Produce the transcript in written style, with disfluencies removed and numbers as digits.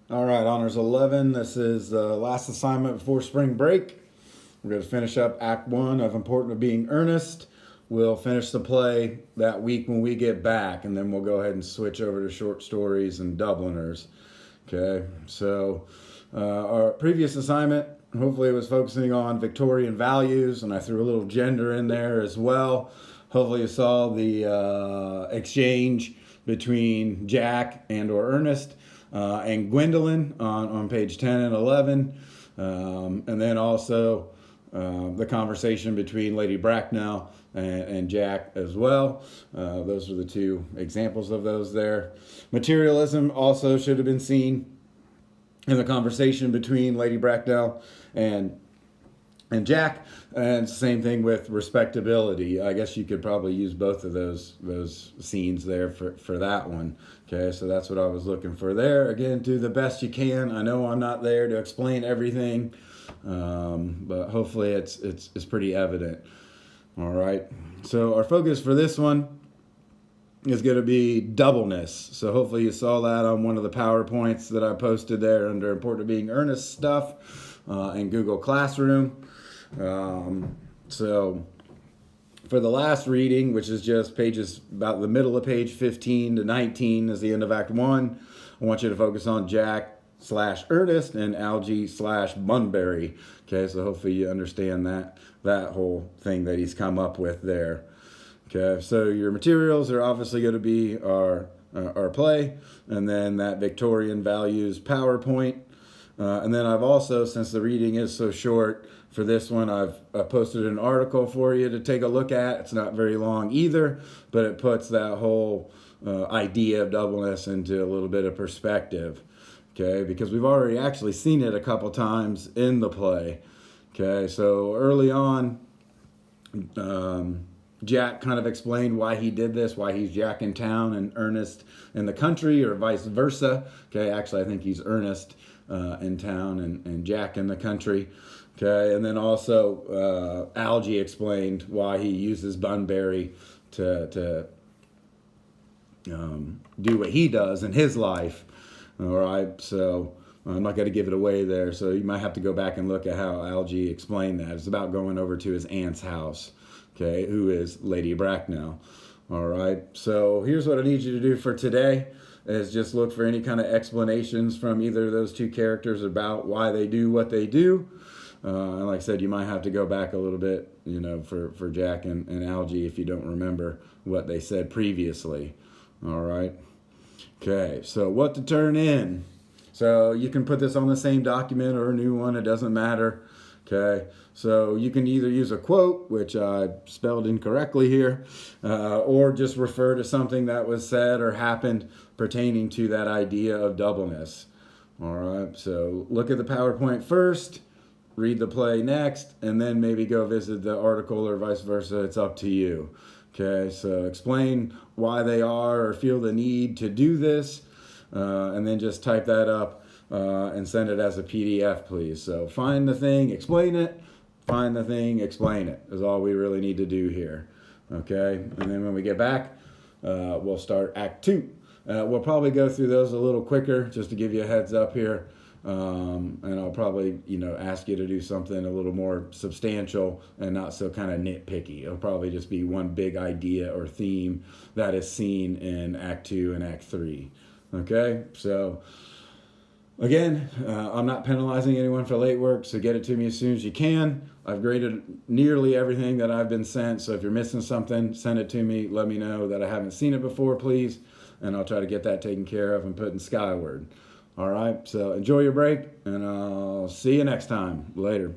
All right, Honors 11. This is the last assignment before spring break. We're going to finish up Act 1 of Important of Being Earnest. We'll finish the play that week when we get back, and then we'll go ahead and switch over to short stories and Dubliners. Okay, so our previous assignment, hopefully, it was focusing on Victorian values, and I threw a little gender in there as well. Hopefully, you saw the exchange between Jack and or Ernest and Gwendolyn on page 10 and 11. And then also the conversation between Lady Bracknell and Jack as well. Those are the two examples of those there. Materialism also should have been seen in the conversation between Lady Bracknell and Jack, and same thing with respectability. I guess you could probably use both of those scenes there for that one. Okay, so that's what I was looking for there. Again, do the best you can. I know I'm not there to explain everything, but hopefully it's pretty evident. All right, so our focus for this one is going to be doubleness. So hopefully you saw that on one of the PowerPoints that I posted there under Important of Being Earnest stuff in Google Classroom. So for the last reading, which is just pages about the middle of page 15 to 19 is the end of Act 1, I want you to focus on Jack/Ernest and Algy/Bunbury. Okay, so hopefully you understand that whole thing that he's come up with there. Okay, so your materials are obviously going to be our play, and then that Victorian values PowerPoint. And then I've also, since the reading is so short, for this one I've posted an article for you to take a look at. It's not very long either, but it puts that whole idea of doubleness into a little bit of perspective. Okay, because we've already actually seen it a couple times in the play. Okay, so early on, Jack kind of explained why he did this, why he's Jack in town and Ernest in the country, or vice versa. Okay, actually, I think he's Ernest in town and Jack in the country. Okay, and then also Algy explained why he uses Bunbury to do what he does in his life. All right, so I'm not going to give it away there, so you might have to go back and look at how Algy explained that. It's about going over to his aunt's house. Okay, who is Lady Bracknell. All right, so here's what I need you to do for today is just look for any kind of explanations from either of those two characters about why they do what they do. And like I said, you might have to go back a little bit, for Jack and Algy if you don't remember what they said previously. All right. Okay, so what to turn in. So you can put this on the same document or a new one, it doesn't matter. Okay, so you can either use a quote, which I spelled incorrectly here, or just refer to something that was said or happened pertaining to that idea of doubleness. All right, so look at the PowerPoint first, read the play next, and then maybe go visit the article or vice versa. It's up to you. Okay, so explain why they are or feel the need to do this, and then just type that up and send it as a PDF, please. So find the thing, explain it, find the thing, explain it is all we really need to do here. Okay, and then when we get back, we'll start Act 2. We'll probably go through those a little quicker just to give you a heads up here. And I'll probably, ask you to do something a little more substantial and not so kind of nitpicky. It'll probably just be one big idea or theme that is seen in Act 2 and Act 3. Okay, so again, I'm not penalizing anyone for late work, so get it to me as soon as you can. I've graded nearly everything that I've been sent, so if you're missing something, send it to me. Let me know that I haven't seen it before, please, and I'll try to get that taken care of and put in Skyward. All right, so enjoy your break, and I'll see you next time. Later.